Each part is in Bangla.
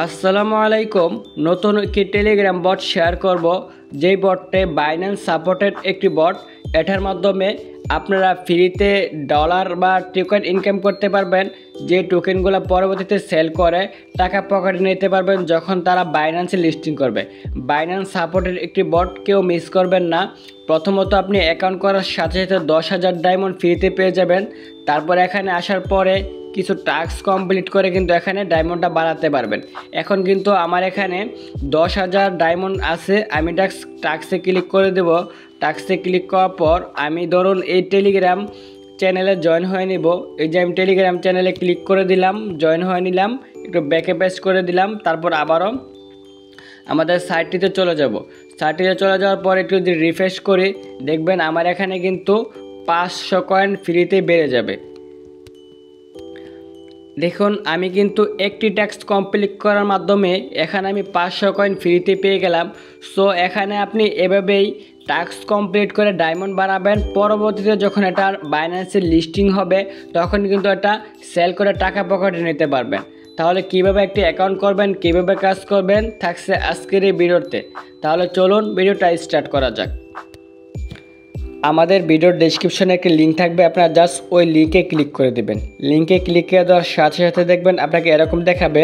আসসালামু আলাইকুম। নতুন একটি টেলিগ্রাম বট শেয়ার করব, যেই বটটি বাইন্যান্স সাপোর্টেড একটি বট। এটার মাধ্যমে আপনারা ফ্রিতে ডলার বা টোকেন ইনকাম করতে পারবেন, যে টোকেনগুলো পরবর্তীতে সেল করে টাকা পকেটে নিতে পারবেন যখন তারা বাইন্যান্সে লিস্টিং করবে। বাইন্যান্স সাপোর্টেড একটি বট, কেউ মিস করবেন না। প্রথমত আপনি অ্যাকাউন্ট করার সাথে সাথে 10,000 ডায়মন্ড ফ্রিতে পেয়ে যাবেন। তারপর এখানে আসার পরে কিছু টাস্ক কমপ্লিট করে কিন্তু এখানে ডায়মন্ডটা বাড়াতে পারবেন। এখন কিন্তু আমার এখানে 10,000 ডায়মন্ড আছে। আমি টাস্কে ক্লিক করে দেব। টাস্কে ক্লিক করার পর আমি ধরুন এই টেলিগ্রাম চ্যানেলে জয়েন হয়ে নিব। এই যে আমি টেলিগ্রাম চ্যানেলে ক্লিক করে দিলাম, জয়েন হয়ে নিলাম, একটু ব্যাকে পেস্ট করে দিলাম। তারপর আবারও আমাদের সাইটটিতে চলে যাব। সাইটটিতে চলে যাওয়ার পর একটু যদি রিফ্রেশ করি, দেখবেন আমার এখানে কিন্তু 500 কয়েন ফ্রিতে বেড়ে যাবে। দেখুন, আমি কিন্তু একটি টাস্ক কমপ্লিট করার মাধ্যমে এখানে আমি 500 কয়েন ফ্রিতে পেয়ে গেলাম। সো এখানে আপনি এভাবেই টাস্ক কমপ্লিট করে ডায়মন্ড বাড়াবেন। পরবর্তীতে যখন এটা বাইন্যান্সে লিস্টিং হবে তখন কিন্তু এটা সেল করে টাকা পকেটে নিতে পারবেন। তাহলে কিভাবে একটি অ্যাকাউন্ট করবেন, কিভাবে কাজ করবেন থাকছে আজকের এই ভিডিওতে। তাহলে চলুন ভিডিওটা স্টার্ট করা যাক। আমাদের ভিডিওর ডেসক্রিপশনে একটি লিঙ্ক থাকবে, আপনারা জাস্ট ওই লিঙ্কে ক্লিক করে দেবেন। লিঙ্কে ক্লিক করে দেওয়ার সাথে সাথে দেখবেন আপনাকে এরকম দেখাবে।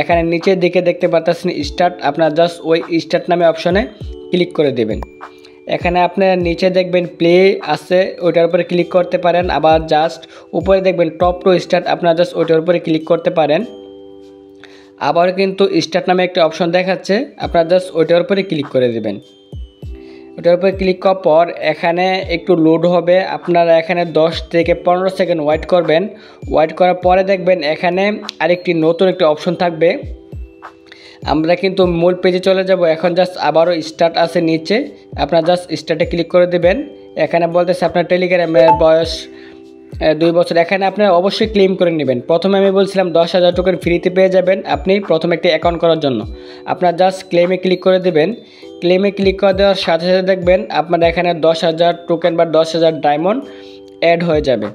এখানে নিচের দিকে দেখতে পাচ্ছেন স্টার্ট, আপনারা জাস্ট ওই স্টার্ট নামে অপশনে ক্লিক করে দেবেন। এখানে আপনারা নিচে দেখবেন প্লে আছে, ওইটার উপরে ক্লিক করতে পারেন। আবার জাস্ট উপরে দেখবেন টপ টু স্টার্ট, আপনারা জাস্ট ওইটার উপরে ক্লিক করতে পারেন। আবার কিন্তু স্টার্ট নামে একটা অপশন দেখাচ্ছে, আপনারা জাস্ট ওইটার উপরে ক্লিক করে দেবেন। ওটার উপরে ক্লিক করার পর এখানে একটু লোড হবে, আপনারা এখানে 10 থেকে 15 সেকেন্ড ওয়েট করবেন। ওয়েট করার পরে দেখবেন এখানে আরেকটি নতুন একটি অপশন থাকবে। আমরা কিন্তু মূল পেজে চলে যাব। এখন জাস্ট আবারও স্টার্ট আছে নিচে, আপনারা জাস্ট স্টার্টে ক্লিক করে দেবেন। এখানে বলতেছে আপনার টেলিগ্রামের বয়স 2 বছর। এখানে আপনারা অবশ্যই ক্লেম করে নেবেন। প্রথমে আমি বলছিলাম 10,000 টোকেন ফ্রিতে পেয়ে যাবেন আপনি প্রথমে একটি অ্যাকাউন্ট করার জন্য। আপনারা জাস্ট ক্লেমে ক্লিক করে দেবেন। ক্লেমে ক্লিক করে দেওয়ার সাথে সাথে দেখবেন আপনার এখানে 10,000 টোকেন বা 10,000 ডায়মন্ড অ্যাড হয়ে যাবে।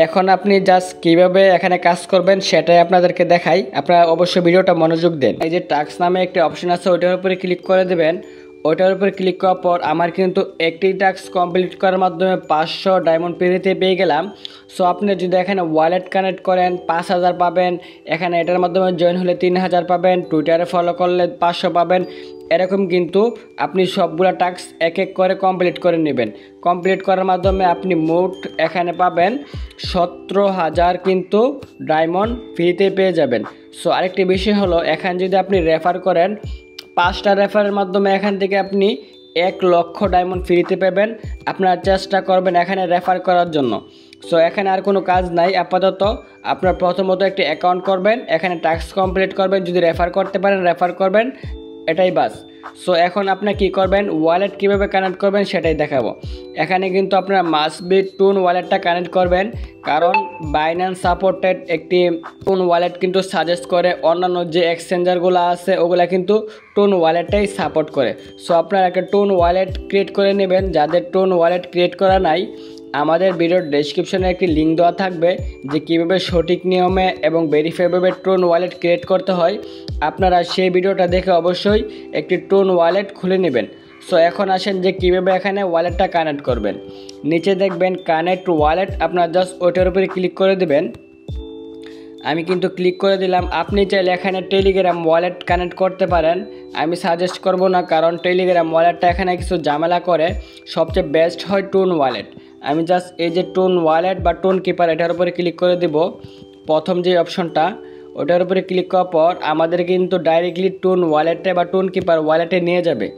এখন আপনি জাস্ট কীভাবে এখানে কাজ করবেন সেটাই আপনাদেরকে দেখাই, আপনারা অবশ্যই ভিডিওটা মনোযোগ দেন। এই যে টাস্ক নামে একটা অপশন আছে, ওইটার উপরে ক্লিক করে দেবেন। ওইটার উপরে ক্লিক করার পর আমার কিন্তু একটি টাস্ক কমপ্লিট করার মাধ্যমে 500 ডায়মন্ড ফ্রিতে পেয়ে গেলাম। সো আপনি যদি এখানে ওয়ালেট কানেক্ট করেন 5,000 পাবেন, এখানে এটার মাধ্যমে জয়েন হলে 3,000 পাবেন, টুইটারে ফলো করলে 500 পাবেন। এরকম কিন্তু আপনি সবগুলো টাস্ক এক এক করে কমপ্লিট করে নেবেন। কমপ্লিট করার মাধ্যমে আপনি মোট এখানে পাবেন 17,000 কিন্তু ডায়মন্ড ফ্রিতে পেয়ে যাবেন। সো আরেকটি বিষয় হলো, এখানে যদি আপনি রেফার করেন 5টা রেফারের মাধ্যমে এখান থেকে আপনি 1 লক্ষ ডায়মন্ড ফ্রিতে পাবেন। আপনারা চেষ্টা করবেন এখানে রেফার করার জন্য। সো এখানে আর কোনো কাজ নাই আপাতত। আপনার প্রথমত একটি অ্যাকাউন্ট করবেন, এখানে টাস্ক কমপ্লিট করবেন, যদি রেফার করতে পারেন রেফার করবেন, এটাই বাস। সো এখন আপনি কি করবেন, ওয়ালেট কিভাবে কানেক্ট করবেন সেটাই দেখাবো। এখানে কিন্তু আপনারা মাস্ট বি টুন ওয়ালেটটা কানেক্ট করবেন, কারণ বাইন্যান্স সাপোর্টেড একটি টুন ওয়ালেট কিন্তু সাজেস্ট করে। অন্যান্য যে এক্সচেঞ্জারগুলো আছে ওগুলা কিন্তু টুন ওয়ালেটটাই সাপোর্ট করে। সো আপনারা একটা টুন ওয়ালেট ক্রিয়েট করে নেবেন। যাদের টুন ওয়ালেট ক্রিয়েট করা নাই, আমাদের ভিডিওর ডেসক্রিপশনে একটি লিঙ্ক দেওয়া থাকবে যে কীভাবে সঠিক নিয়মে এবং ভেরিফাইভাবে টুন ওয়ালেট ক্রিয়েট করতে হয়। আপনারা সেই ভিডিওটা দেখে অবশ্যই একটি টুন ওয়ালেট খুলে নেবেন। সো এখন আসেন যে কীভাবে এখানে ওয়ালেটটা কানেক্ট করবেন। নিচে দেখবেন কানেক্ট ওয়ালেট, আপনারা জাস্ট ওইটার উপরে ক্লিক করে দেবেন। আমি কিন্তু ক্লিক করে দিলাম। আপনি চাইলে এখানে টেলিগ্রাম ওয়ালেট কানেক্ট করতে পারেন, আমি সাজেস্ট করব না, কারণ টেলিগ্রাম ওয়ালেটটা এখানে কিছু ঝামেলা করে। সবচেয়ে বেস্ট হয় টুন ওয়ালেট। আমি জাস্ট এই যে টুন ওয়ালেট বা টুন কিপার, এটার উপরে ক্লিক করে দিব। প্রথম যে অপশনটা ওটার উপরে ক্লিক করার পর আমাদের কিন্তু ডাইরেক্টলি টুন ওয়ালেটে বা টুন কিপার ওয়ালেটে নিয়ে যাবে।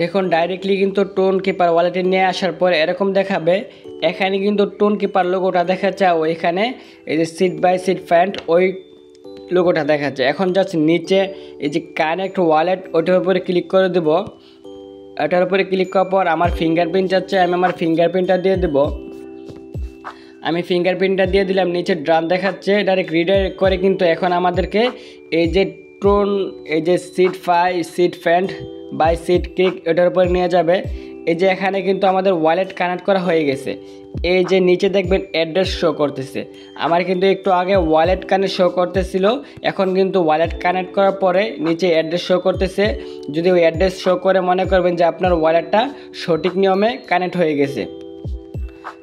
দেখুন ডাইরেক্টলি কিন্তু টোন কিপার ওয়ালেটে নিয়ে আসার পর এরকম দেখাবে। এখানে কিন্তু টোন কিপার লোগোটা দেখাচ্ছে, ওইখানে এই যে সিট বাই সিট ফ্যান্ট ওই লোগোটা দেখাচ্ছে। এখন জাস্ট নিচে এই যে কানেক্ট ওয়ালেট ওটার উপরে ক্লিক করে দেব। এটার উপরে ক্লিক করার পর আমার ফিঙ্গারপ্রিন্ট চাচ্ছে, আমি আমার ফিঙ্গারপ্রিন্টটা দিয়ে দেব। আমি ফিঙ্গারপ্রিন্টটা দিয়ে দিলাম। নিচে ড্রাম দেখাচ্ছে, ডাইরেক্ট রিডাইরেক্ট করে কিন্তু এখন আমাদেরকে এই যে টোন এই যে সিট ফ্যান্ট বাই সিট ক্লিক এটার উপরে নিয়ে যাবে। এই যে এখানে কিন্তু আমাদের ওয়ালেট কানেক্ট করা হয়ে গেছে। এই যে নিচে দেখবেন অ্যাড্রেস শো করতেছে, আমার কিন্তু একটু আগে ওয়ালেট কানেক্ট শো করতেছিল, এখন কিন্তু ওয়ালেট কানেক্ট করার পরে নিচে অ্যাড্রেস শো করতেছে। যদি ওই অ্যাড্রেস শো করে মনে করবেন যে আপনার ওয়ালেটটা সঠিক নিয়মে কানেক্ট হয়ে গেছে।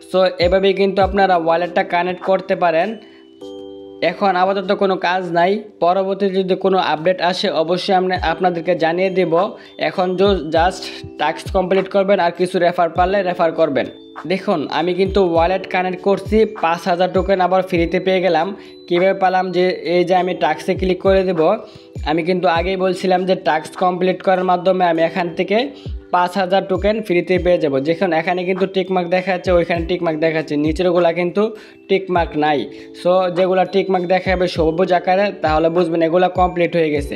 সো এভাবেই কিন্তু আপনারা ওয়ালেটটা কানেক্ট করতে পারেন। এখন আপাতত কোনো কাজ নাই, পরবর্তীতে যদি কোনো আপডেট আসে অবশ্যই আপনাদেরকে জানিয়ে দেব। এখন জাস্ট টাস্ক কমপ্লিট করবেন আর কিছু রেফার পারলে রেফার করবেন। দেখুন আমি কিন্তু ওয়ালেট কানেক্ট করছি, 5000 টোকেন আবার ফ্রিতে পেয়ে গেলাম। কীভাবে পেলাম, যে এই যে আমি টাস্কে ক্লিক করে দেব, আমি কিন্তু আগেই বলছিলাম যে টাস্ক কমপ্লিট করার মাধ্যমে আমি এখান থেকে 5000 টোকেন ফ্রিতে পেয়ে যাব। যেখানে এখানে কিন্তু টিকমার্ক দেখাচ্ছে, ওইখানে টিকমার্ক দেখাচ্ছে, নিচেরগুলা কিন্তু টিকমার্ক নাই। সো যেগুলো টিকমার্ক দেখাবে সবুজ আকারে, তাহলে বুঝবেন এগুলো কমপ্লিট হয়ে গেছে।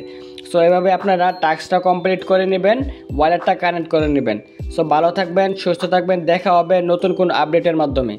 সো এভাবে আপনারা টাস্কটা কমপ্লিট করে নেবেন, ওয়ালেটটা কানেক্ট করে নেবেন। সো ভালো থাকবেন, সুস্থ থাকবেন, দেখা হবে নতুন কোনো আপডেটের মাধ্যমে।